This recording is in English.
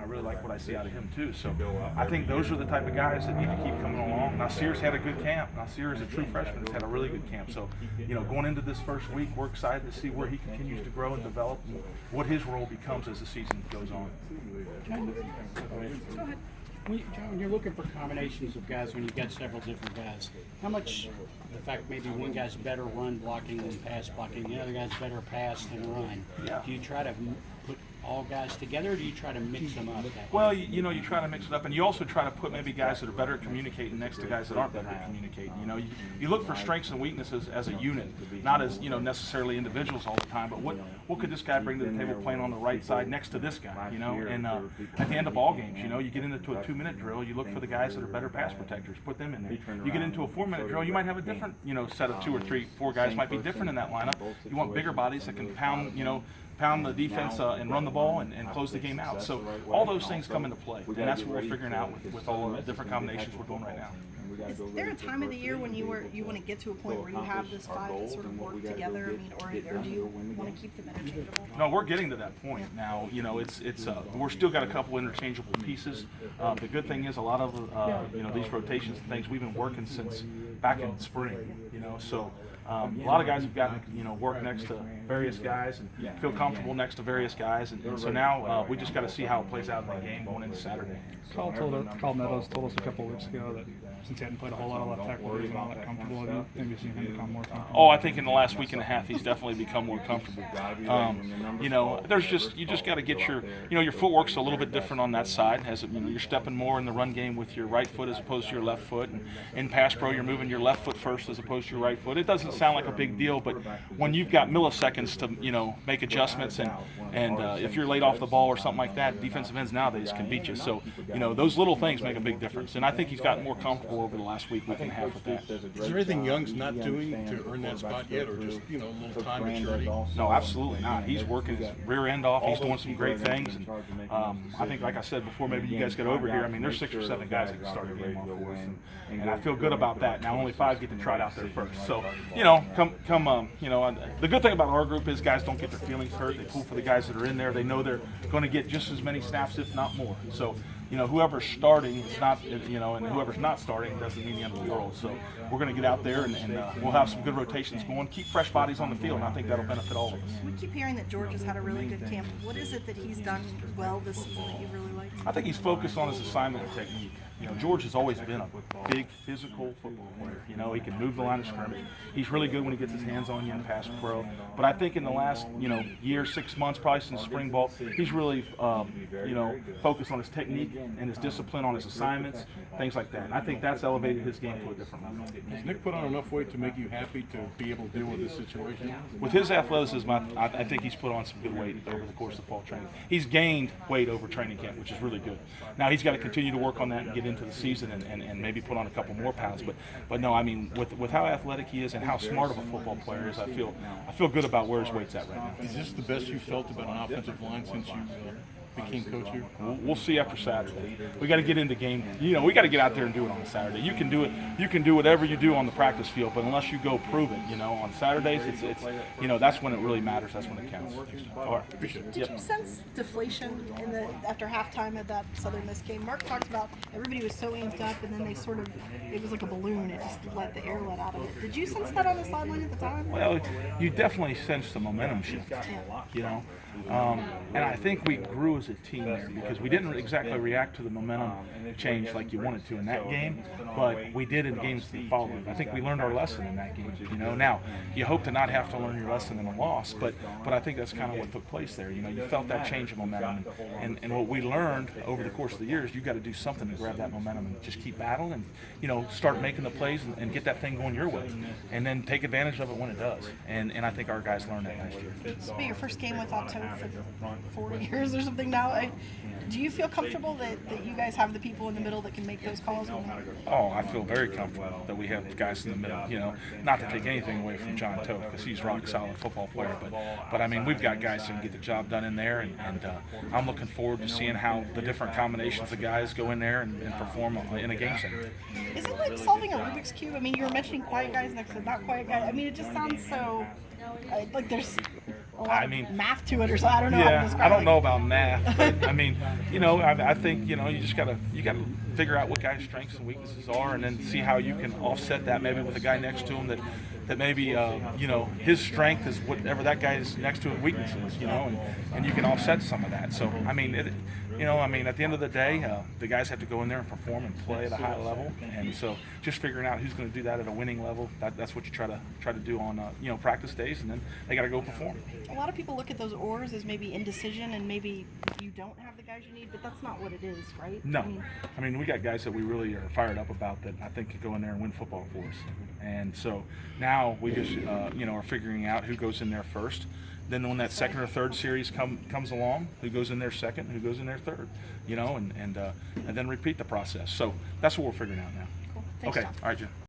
really like what I see out of him too. So I think those are the type of guys that need to keep coming along. Nasir's had a good camp. Nasir is a true freshman. Has had a really good camp. So, going into this first week, we're excited to see where he continues to grow and develop and what his role becomes as the season goes on. Go ahead. When you're looking for combinations of guys, when you've got several different guys, how much the fact maybe one guy's better run blocking than pass blocking, the other guy's better pass than run, do you try to put all guys together, or do you try to mix them up? Well, you try to mix it up, and you also try to put maybe guys that are better at communicating next to guys that aren't better at communicating. You look for strengths and weaknesses as a unit, not as necessarily individuals all the time. But what could this guy bring to the table playing on the right side next to this guy? And at the end of ball games, you get into a 2-minute drill, you look for the guys that are better pass protectors, put them in there. You get into a 4-minute drill, you might have a different set of 2 or 3, 4 guys might be different in that lineup. You want bigger bodies that can pound the defense and run the ball and close the game out. So all those things come into play, and that's what we're figuring out with all the different combinations we're doing right now. Is there a time of the year when you want to get to a point where you have this 5 that sort of work together? I mean, or do you want to keep them interchangeable? No, we're getting to that point now. We're still got a couple interchangeable pieces. The good thing is a lot of these rotations and things we've been working since back in spring. So. A lot of guys have gotten work next to various guys and feel comfortable next to various guys, and so now we just got to see how it plays out in the game going into Saturday. Carl Meadows told us a couple of weeks ago that since he hadn't played a whole lot of left tackle, he wasn't all that comfortable. Have you maybe seen him become more comfortable? Oh, I think in the last week and a half he's definitely become more comfortable. You just got to get your footwork's a little bit different on that side. As you're stepping more in the run game with your right foot as opposed to your left foot, and in pass pro you're moving your left foot first as opposed to your right foot. It doesn't sound like a big deal, but when you've got milliseconds to make adjustments and if you're late off the ball or something like that, defensive ends nowadays can beat you. So those little things make a big difference, and I think he's gotten more comfortable over the last week and a half with that. Is there anything Young's not doing to earn that spot yet, or just a little time maturity? No, absolutely not. He's working his rear end off. He's doing some great things, and I think, like I said before, maybe you guys get over here. I mean, there's 6 or 7 guys that can start a game off for us, and I feel good about that. Now only 5 get to try it out there first. So the good thing about our group is guys don't get their feelings hurt. They pull for the guys that are in there. They know they're going to get just as many snaps, if not more. So whoever's starting is not, and whoever's not starting doesn't mean the end of the world. So we're going to get out there and we'll have some good rotations going. Keep fresh bodies on the field, and I think that'll benefit all of us. We keep hearing that George has had a really good camp. What is it that he's done well this season that you really like? I think he's focused on his assignment and technique. George has always been a big physical football player. He can move the line of scrimmage. He's really good when he gets his hands on you in pass pro. But I think in the last, year, 6 months, probably since spring ball, he's really, focused on his technique and his discipline on his assignments, things like that. And I think that's elevated his game to a different level. Has Nick put on enough weight to make you happy to be able to deal with this situation? With his athleticism, I think he's put on some good weight over the course of fall training. He's gained weight over training camp, which is really good. Now he's got to continue to work on that and get into the season and maybe put on a couple more pounds. But no, I mean, with how athletic he is and how smart of a football player is, I feel good about where his weight's at right now. Is this the best you felt about an offensive line since you became coach here? We'll see after Saturday. We got to get into game. We got to get out there and do it on Saturday. You can do it. You can do whatever you do on the practice field, but unless you go prove it, on Saturdays, it's that's when it really matters. That's when it counts. All right, appreciate it. Did you sense deflation after halftime of that Southern Miss game? Mark talked about everybody was so amped up, and then it was like a balloon. It just let the air let out of it. Did you sense that on the sideline at the time? Well, you definitely sense the momentum shift. And I think we grew as a team there because we didn't exactly react to the momentum change like you wanted to in that game, but we did in games that followed. I think we learned our lesson in that game. Now you hope to not have to learn your lesson in a loss, but I think that's kind of what took place there. You felt that change of momentum, and what we learned over the course of the years, you got to do something to grab that momentum and just keep battling and start making the plays and get that thing going your way, and then take advantage of it when it does. And I think our guys learned that last year. This will be your first game with October for 40 years or something now. Do you feel comfortable that you guys have the people in the middle that can make those calls? Oh, I feel very comfortable that we have guys in the middle. Not to take anything away from John Toth because he's a rock solid football player, but I mean we've got guys who can get the job done in there, and I'm looking forward to seeing how the different combinations of guys go in there and perform in a game center. Is it like solving a Rubik's Cube? I mean, you were mentioning quiet guys next to not quiet guys. I mean, it just sounds so like there's a lot I of mean, math to it, or so I don't know how to yeah, describe I don't it. know about math, but I mean, I think you just gotta figure out what guys' strengths and weaknesses are, and then see how you can offset that maybe with a guy next to him that maybe his strength is whatever that guy's next to his weakness is, and you can offset some of that. So I mean, at the end of the day, the guys have to go in there and perform and play at a high level, and so just figuring out who's going to do that at a winning level, that's what you try to do on practice days, and then they got to go perform. A lot of people look at those oars as maybe indecision, and maybe you don't have the guys you need, but that's not what it is, right? No, I mean we got guys that we really are fired up about that I think could go in there and win football for us, and so now we just are figuring out who goes in there first. Then when that second or third series comes along, who goes in there second, who goes in there third, and then repeat the process. So that's what we're figuring out now. Cool. Thanks, Okay, John. all right, Jim.